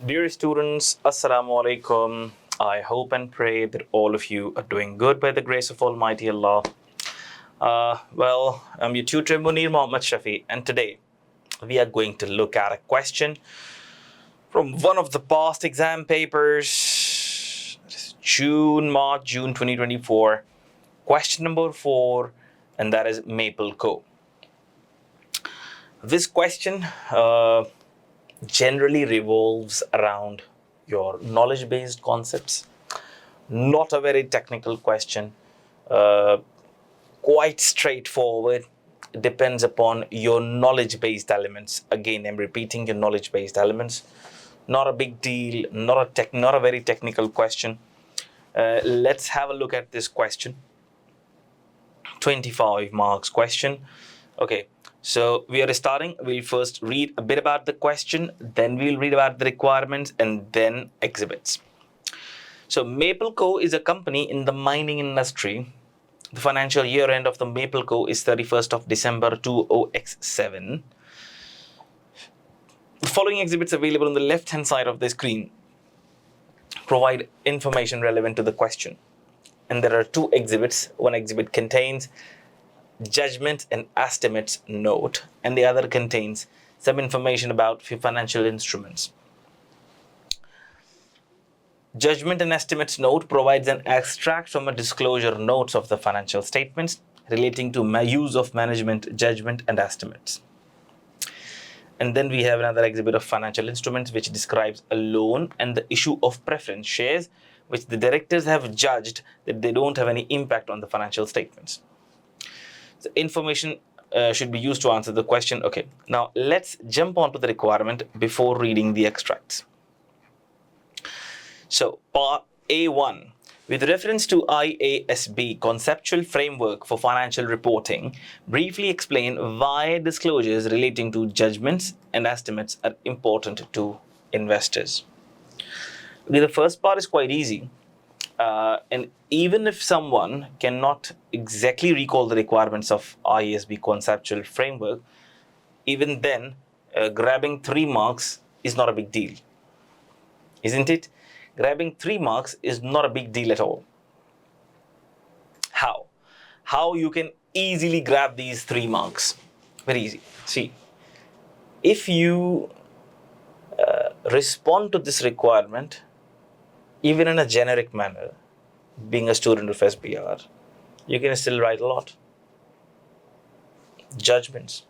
Dear students, Assalamu alaikum. I hope and pray that all of you are doing good by the grace of Almighty Allah. I'm your tutor Munir Shafi, and today we are going to look at a question from one of the past exam papers. Mar-Jun 2024, question number 4, and that is Maple Co. This question generally revolves around your knowledge-based concepts. Not a very technical question, quite straightforward. It depends upon your knowledge-based elements. Again, I'm repeating, your knowledge-based elements. Not a big deal, not a very technical question. Let's have a look at this question. 25 marks question. Okay, so we are starting. We'll first read a bit about the question, then we'll read about the requirements, and then exhibits. So Maple Co. is a company in the mining industry. The financial year end of the Maple Co. is 31st of December 2007. The following exhibits available on the left-hand side of the screen provide information relevant to the question. And there are 2 exhibits. One exhibit contains judgment and estimates note, and the other contains some information about financial instruments. Judgment and estimates note provides an extract from a disclosure notes of the financial statements relating to use of management judgment and estimates. And then we have another exhibit of financial instruments which describes a loan and the issue of preference shares, which the directors have judged that they don't have any impact on the financial statements. The information should be used to answer the question. Okay, now let's jump onto the requirement before reading the extracts. So, part A1, with reference to IASB conceptual framework for financial reporting, briefly explain why disclosures relating to judgments and estimates are important to investors. Okay, the first part is quite easy. And even if someone cannot exactly recall the requirements of IASB conceptual framework, even then, grabbing 3 marks is not a big deal. Isn't it? Grabbing 3 marks is not a big deal at all. How? How you can easily grab these 3 marks? Very easy. See, if you respond to this requirement, even in a generic manner, being a student of SBR, you can still write a lot. Judgments.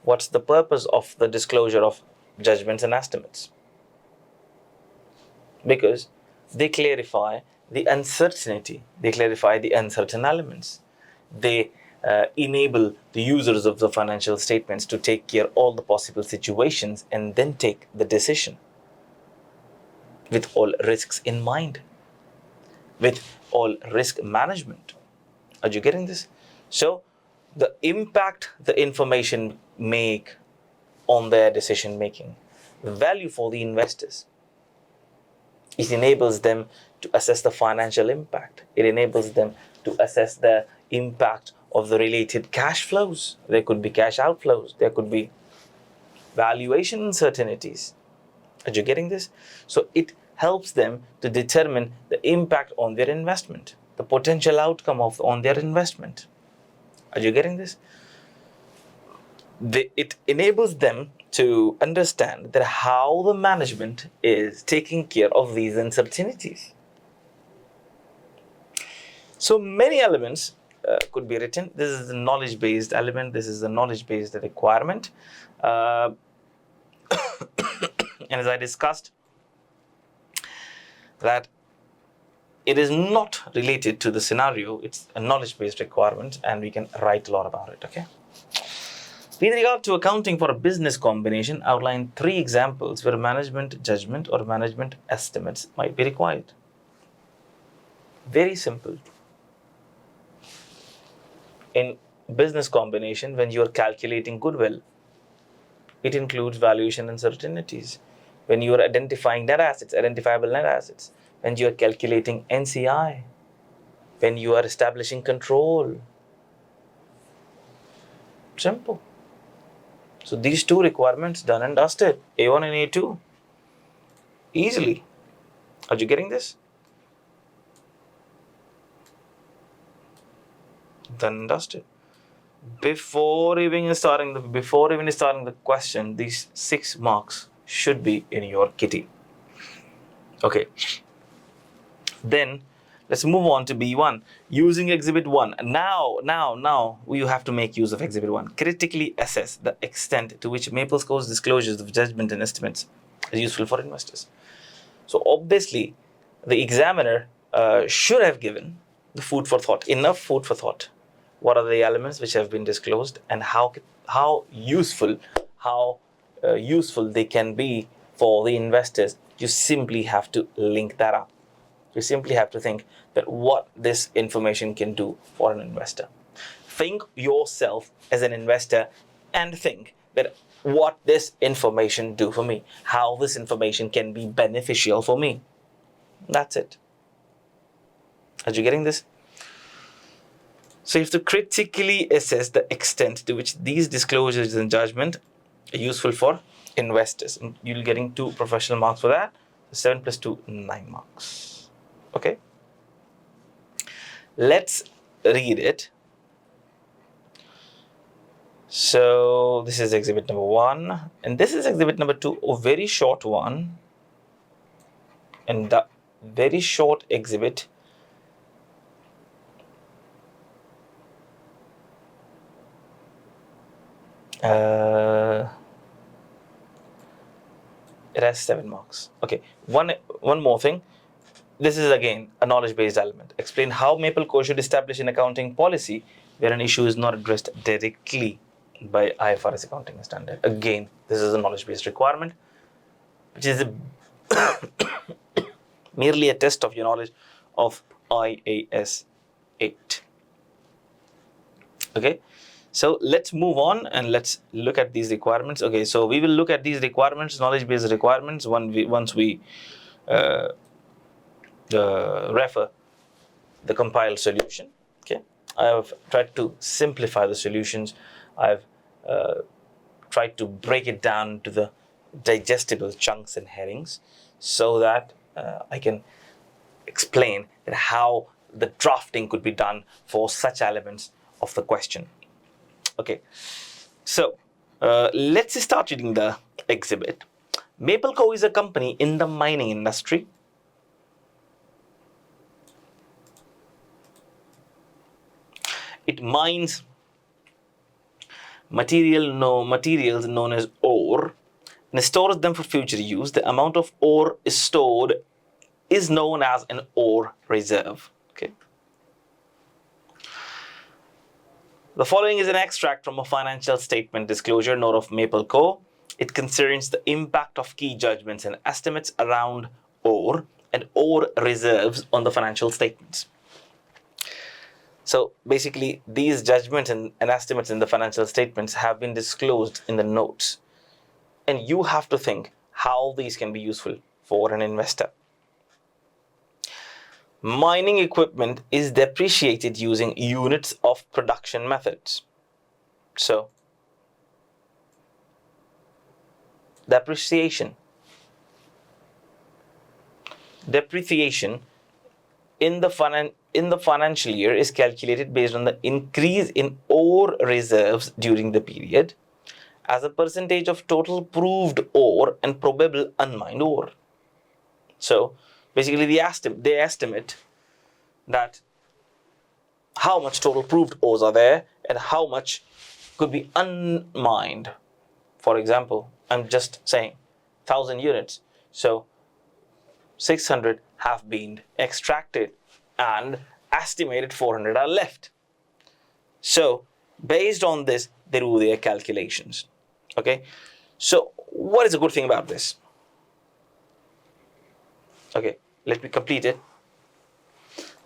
What's the purpose of the disclosure of judgments and estimates? Because they clarify the uncertainty, they clarify the uncertain elements. They enable the users of the financial statements to take care of all the possible situations and then take the decision with all risks in mind, with all risk management. Are you getting this? So the impact the information make on their decision making, the value for the investors, it enables them to assess the financial impact. It enables them to assess the impact of the related cash flows. There could be cash outflows. There could be valuation uncertainties. Are you getting this? So it helps them to determine the impact on their investment, the potential outcome on their investment. Are you getting this? It enables them to understand that how the management is taking care of these uncertainties. So many elements could be written. This is the knowledge-based element. This is the knowledge-based requirement. And as I discussed, that it is not related to the scenario. It's a knowledge-based requirement, and we can write a lot about it, okay? With regard to accounting for a business combination, outline 3 examples where management judgment or management estimates might be required. Very simple. In business combination, when you are calculating goodwill, it includes valuation uncertainties. When you are identifying net assets, identifiable net assets, when you are calculating NCI, when you are establishing control. Simple. So these two requirements done and dusted, A1 and A2, easily. Are you getting this? Done and dusted. Before even starting the question, these 6 marks should be in your kitty. Okay. Then let's move on to B1. Using Exhibit 1. Now you have to make use of Exhibit 1. Critically assess the extent to which MapleCo's disclosures of judgment and estimates is useful for investors. So obviously, the examiner should have given the food for thought, enough food for thought. What are the elements which have been disclosed, and how useful they can be for the investors? You simply have to link that up. You simply have to think that what this information can do for an investor. Think yourself as an investor and think that what this information do for me, how this information can be beneficial for me. That's it. Are you getting this? So you have to critically assess the extent to which these disclosures and judgment are useful for investors. And you'll getting 2 professional marks for that. 7 plus 2, 9 marks. Okay. Let's read it. So this is exhibit number 1, and this is exhibit number 2, a very short one. And the very short exhibit it has 7 marks. Okay, one more thing. This is again a knowledge-based element. Explain how MapleCo should establish an accounting policy where an issue is not addressed directly by IFRS accounting standard. Again, this is a knowledge-based requirement, which is merely a test of your knowledge of IAS 8. Okay, so let's move on and let's look at these requirements. Okay, so we will look at these requirements, knowledge-based requirements, once we refer the compiled solution. Okay, I have tried to simplify the solutions. I've tried to break it down to the digestible chunks and headings so that I can explain that how the drafting could be done for such elements of the question. Okay, so let's start reading the exhibit. MapleCo is a company in the mining industry. It mines materials known as ore and stores them for future use. The amount of ore stored is known as an ore reserve. Okay. The following is an extract from a financial statement disclosure note of MapleCo. It concerns the impact of key judgments and estimates around ore and ore reserves on the financial statements. So basically, these judgments and estimates in the financial statements have been disclosed in the notes. And you have to think how these can be useful for an investor. Mining equipment is depreciated using units of production methods. So, depreciation in the financial year is calculated based on the increase in ore reserves during the period as a percentage of total proved ore and probable unmined ore. So basically they estimate that how much total proved ores are there and how much could be unmined. For example, I'm just saying 1,000 units. So 600 have been extracted and estimated 400 are left. So based on this, they do their calculations. Okay, so what is a good thing about this? Okay, let me complete it.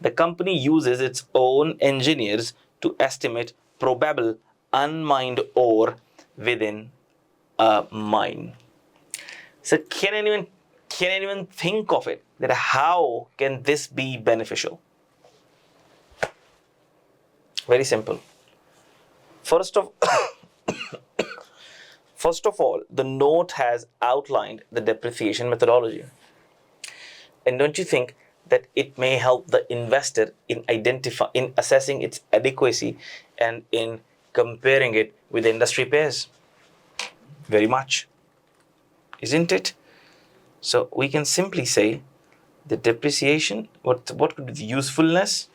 The company uses its own engineers to estimate probable unmined ore within a mine. So can anyone think of it, that how can this be beneficial? Very simple. First First of all, the note has outlined the depreciation methodology. And don't you think that it may help the investor in assessing its adequacy and in comparing it with industry peers? Very much, isn't it? So we can simply say the depreciation, what could be the usefulness?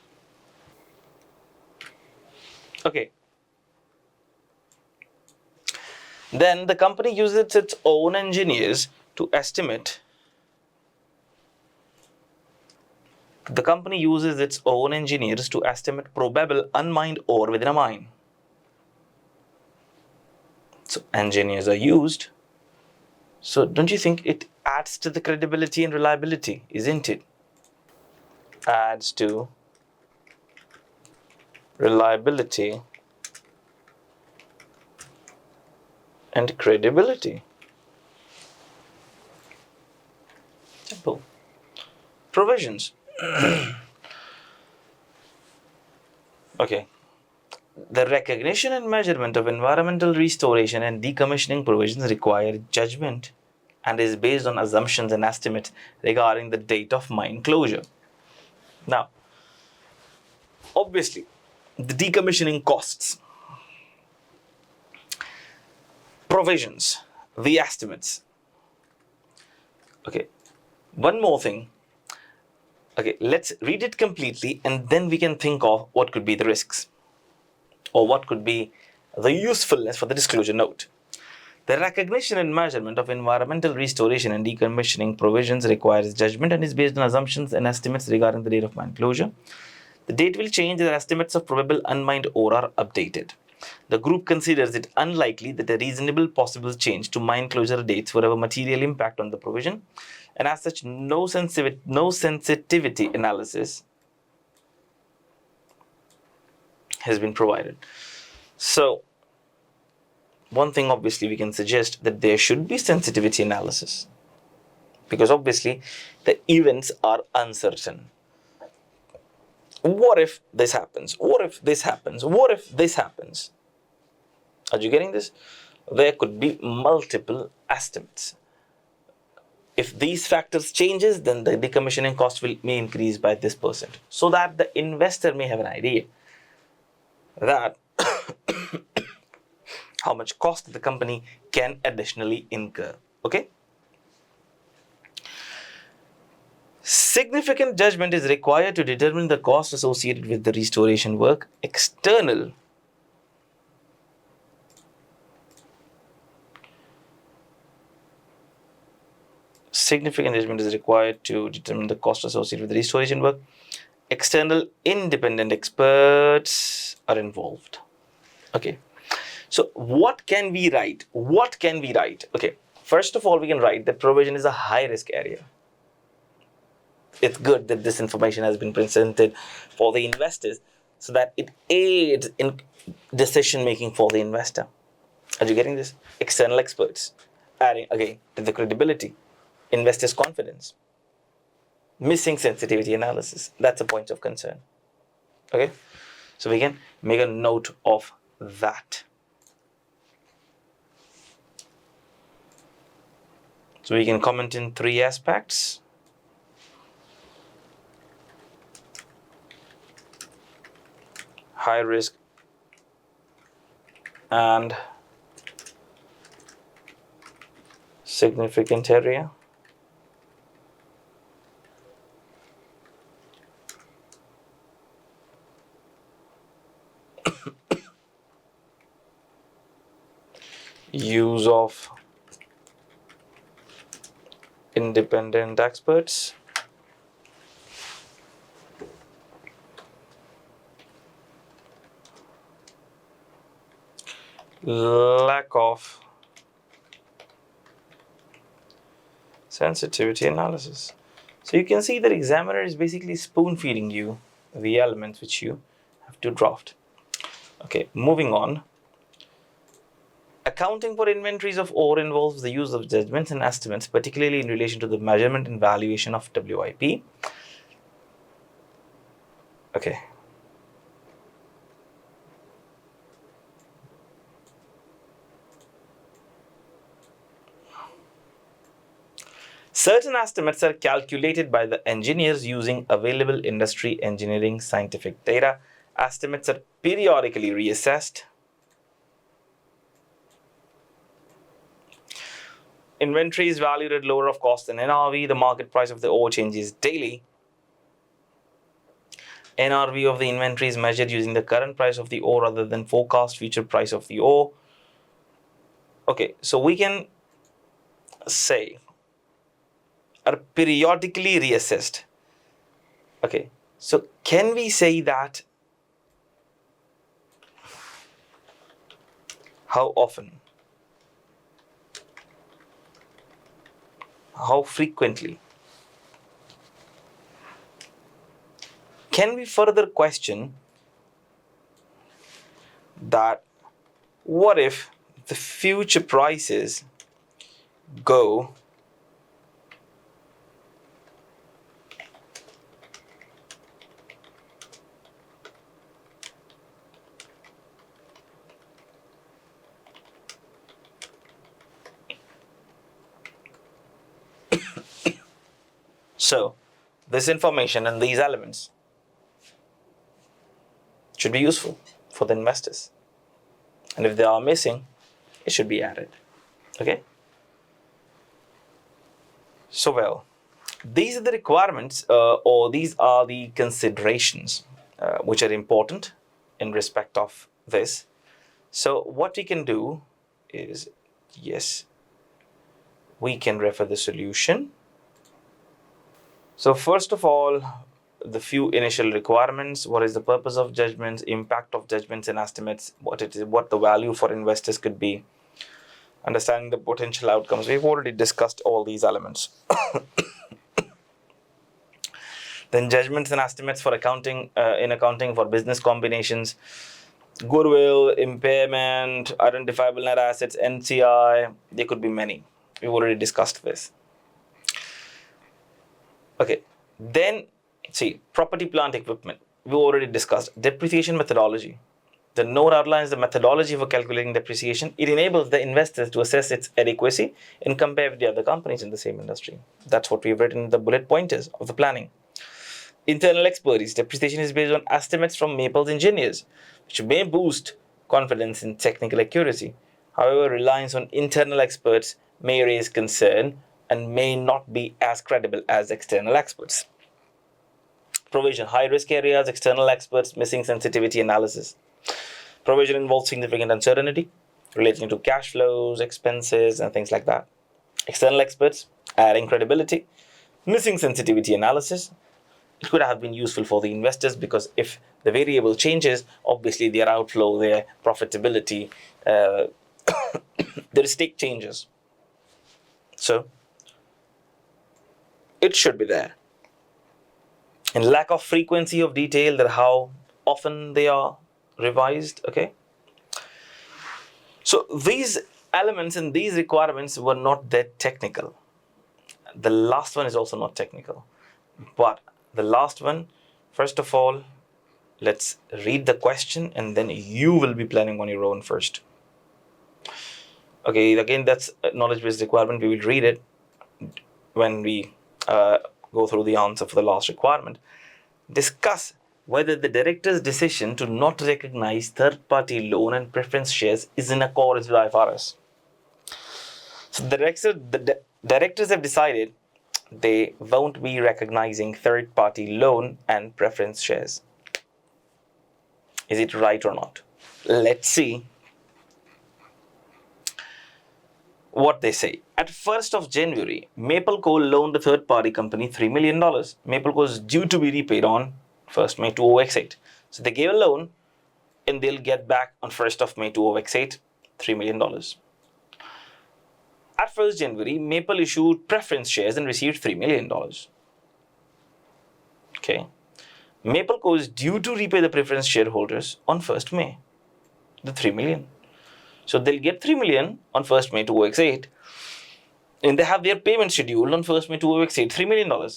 Okay. Then the company uses its own engineers to estimate. The company uses its own engineers to estimate probable unmined ore within a mine. So engineers are used. So don't you think it adds to the credibility and reliability, isn't it? Adds to reliability and credibility. Simple. Provisions. Okay. The recognition and measurement of environmental restoration and decommissioning provisions require judgment and is based on assumptions and estimates regarding the date of mine closure. Now, obviously, the decommissioning costs, provisions, the estimates. Okay, one more thing. Okay, let's read it completely and then we can think of what could be the risks or what could be the usefulness for the disclosure note. The recognition and measurement of environmental restoration and decommissioning provisions requires judgment and is based on assumptions and estimates regarding the date of mine closure. The date will change as estimates of probable unmined ore are updated. The group considers it unlikely that a reasonable possible change to mine closure dates would have a material impact on the provision, and as such, no sensitivity analysis has been provided. So, one thing obviously we can suggest that there should be sensitivity analysis, because obviously the events are uncertain. What if this happens? What if this happens? What if this happens? Are you getting this? There could be multiple estimates. If these factors changes, then the decommissioning cost may increase by this percent, so that the investor may have an idea that how much cost the company can additionally incur. Okay. Significant judgment is required to determine the cost associated with the restoration work. Significant judgment is required to determine the cost associated with the restoration work. External independent experts are involved. Okay. So what can we write? What can we write? Okay. First of all, we can write that provision is a high risk area. It's good that this information has been presented for the investors so that it aids in decision making for the investor. Are you getting this? External experts, adding again to the credibility, investors' confidence, missing sensitivity analysis. That's a point of concern. Okay, so we can make a note of that. So we can comment in 3 aspects. High risk and significant area. Use of independent experts. Lack of sensitivity analysis. So you can see that examiner is basically spoon feeding you the elements which you have to draft. Okay, moving on. Accounting for inventories of ore involves the use of judgments and estimates, particularly in relation to the measurement and valuation of WIP. Okay. Certain estimates are calculated by the engineers using available industry engineering scientific data. Estimates are periodically reassessed. Inventory is valued at lower of cost than NRV. The market price of the ore changes daily. NRV of the inventory is measured using the current price of the ore rather than forecast future price of the ore. Okay, so we can say are periodically reassessed. Okay, so can we say that how often? How frequently? Can we further question that what if the future prices go so this information and these elements should be useful for the investors, and if they are missing, it should be added. Okay, so well, these are the requirements or these are the considerations which are important in respect of this. So what we can do is, yes, we can refer the solution. So first of all, the few initial requirements: what is the purpose of judgments, impact of judgments and estimates, what it is, what the value for investors could be, understanding the potential outcomes. We've already discussed all these elements. Then judgments and estimates for accounting, in accounting for business combinations, goodwill, impairment, identifiable net assets, NCI, there could be many. We've already discussed this. Okay, then see, property, plant, equipment. We already discussed depreciation methodology. The note outlines the methodology for calculating depreciation. It enables the investors to assess its adequacy and compare with the other companies in the same industry. That's what we've written in the bullet pointers of the planning. Internal expertise. Depreciation is based on estimates from Maple's engineers, which may boost confidence in technical accuracy. However, reliance on internal experts may raise concern and may not be as credible as external experts. Provision. High risk areas, external experts, missing sensitivity analysis. Provision involves significant uncertainty relating to cash flows, expenses, and things like that. External experts, adding credibility. Missing sensitivity analysis. It could have been useful for the investors because if the variable changes, obviously their outflow, their profitability, their stake changes. So it should be there. And lack of frequency of detail, that how often they are revised. Okay, so these elements and these requirements were not that technical. The last one is also not technical, but the last one, first of all, let's read the question and then you will be planning on your own first. Okay, again, that's a knowledge-based requirement. We will read it when we go through the answer for the last requirement. Discuss whether the director's decision to not recognize third-party loan and preference shares is in accordance with IFRS. So the directors have decided they won't be recognizing third-party loan and preference shares. Is it right or not? Let's see what they say. At 1st of January, Maple Coal loaned a third-party company $3 million. Maple Coal is due to be repaid on 1st May 2008. So they gave a loan and they'll get back on 1st of May 2008 $3 million. At 1st January, Maple issued preference shares and received $3 million. Okay. Maple Co. is due to repay the preference shareholders on 1st May, the $3 million. So they'll get $3 million on 1st May 2008, and they have their payment scheduled on 1st May 2008, $3 million.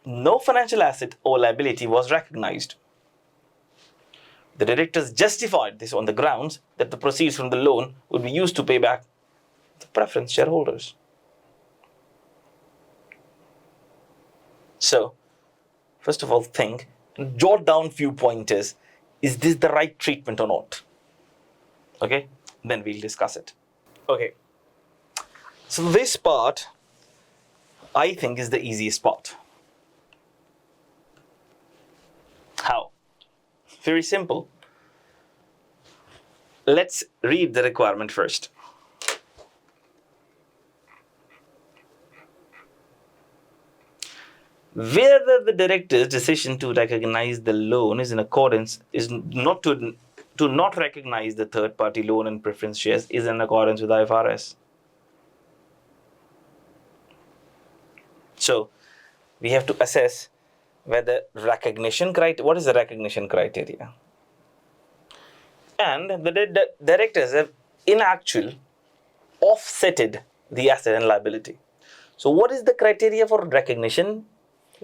No financial asset or liability was recognized. The directors justified this on the grounds that the proceeds from the loan would be used to pay back the preference shareholders. So, first of all, think, jot down few pointers. Is this the right treatment or not? Okay, then we'll discuss it. Okay, so this part, I think, is the easiest part. How? Very simple. Let's read the requirement first. Whether the director's decision to recognize the loan is in accordance is not to not recognize the third-party loan and preference shares is in accordance with IFRS. So we have to assess whether what is the recognition criteria? And the directors have in actual offsetted the asset and liability. So what is the criteria for recognition?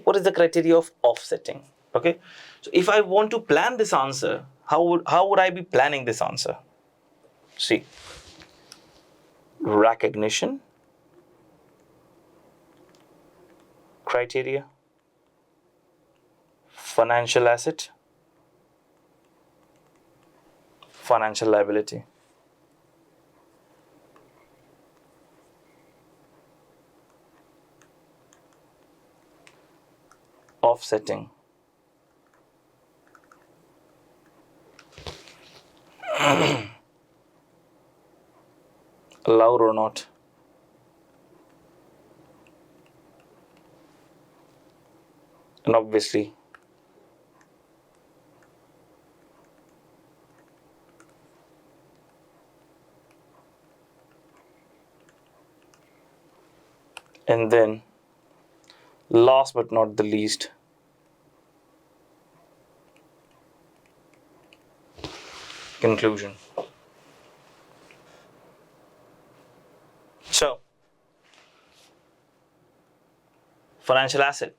What is the criteria of offsetting? Okay, so if I want to plan this answer, how would I be planning this answer? See, recognition criteria, financial asset, financial liability. Offsetting. Allowed or not? And obviously, and then last but not the least, conclusion. So, financial asset.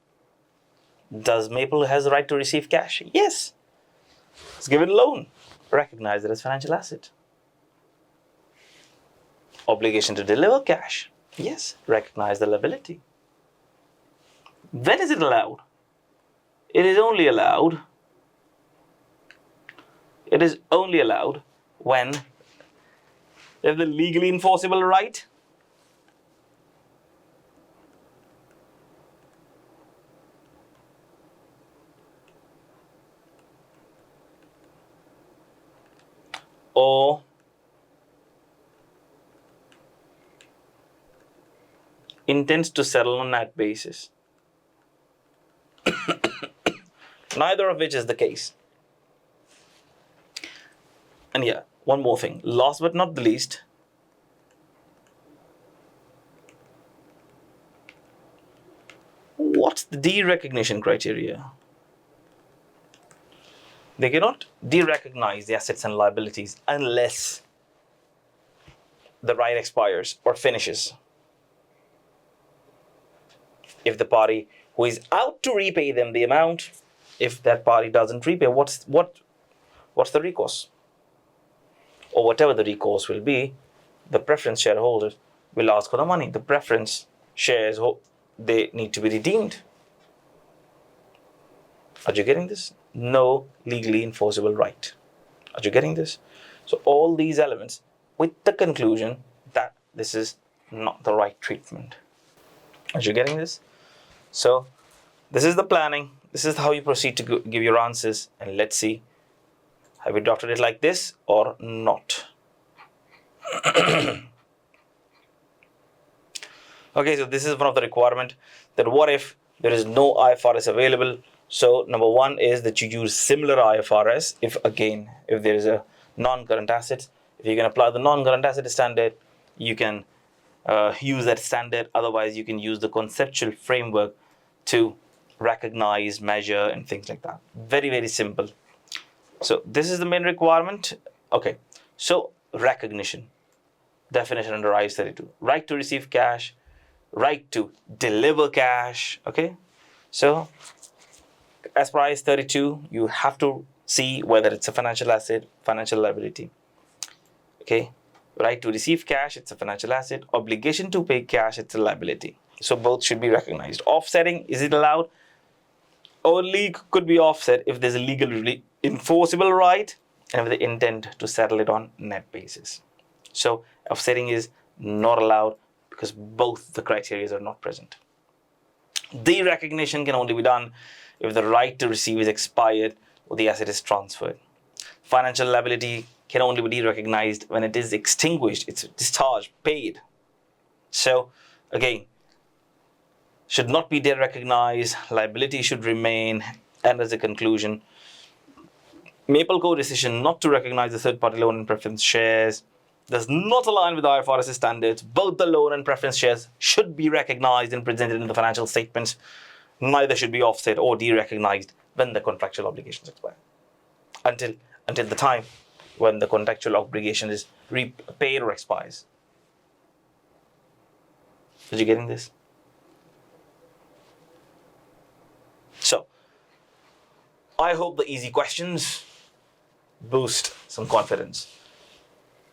Does Maple has the right to receive cash? Yes. It's given a loan. Recognize it as financial asset. Obligation to deliver cash. Yes. Recognize the liability. When is it allowed? It is only allowed when they have the legally enforceable right or intends to settle on that basis. Neither of which is the case. And yeah, one more thing. Last but not the least, what's the derecognition criteria? They cannot derecognize the assets and liabilities unless the right expires or finishes. If the party who is out to repay them the amount, if that party doesn't repay, what's the recourse? Or whatever the recourse will be, the preference shareholders will ask for the money. The preference shares, they need to be redeemed. Are you getting this? No legally enforceable right. Are you getting this? So all these elements with the conclusion that this is not the right treatment. Are you getting this? So this is the planning. This is how you proceed to give your answers. And let's see, have you doctored it like this or not? Okay, so this is one of the requirement that what if there is no IFRS available? So number one is that you use similar IFRS if there is a non-current asset. If you can apply the non-current asset standard, you can use that standard. Otherwise, you can use the conceptual framework to recognize, measure, and things like that. Very, very simple. So this is the main requirement. Okay, so recognition. Definition under IAS 32. Right to receive cash, right to deliver cash. Okay, so as per IAS 32, you have to see whether it's a financial asset, financial liability. Okay, right to receive cash, it's a financial asset. Obligation to pay cash, it's a liability. So both should be recognized. Offsetting, is it allowed? only could be offset if there's a legally enforceable right and with the intent to settle it on net basis. So offsetting is not allowed because both the criteria are not present. Derecognition can only be done if the right to receive is expired or the asset is transferred. Financial liability can only be derecognized when it is extinguished, it's discharged, paid. So again, should not be derecognized, liability should remain, and as a conclusion, Maple Co. decision not to recognize the third-party loan and preference shares does not align with IFRS standards. Both the loan and preference shares should be recognized and presented in the financial statements. Neither should be offset or derecognized when the contractual obligations expire. Until the time when the contractual obligation is repaid or expires. Are you getting this? So, I hope the easy questions boost some confidence.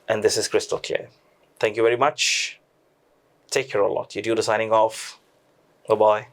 And this is crystal clear. Thank you very much. Take care a lot. You're signing off. Bye-bye.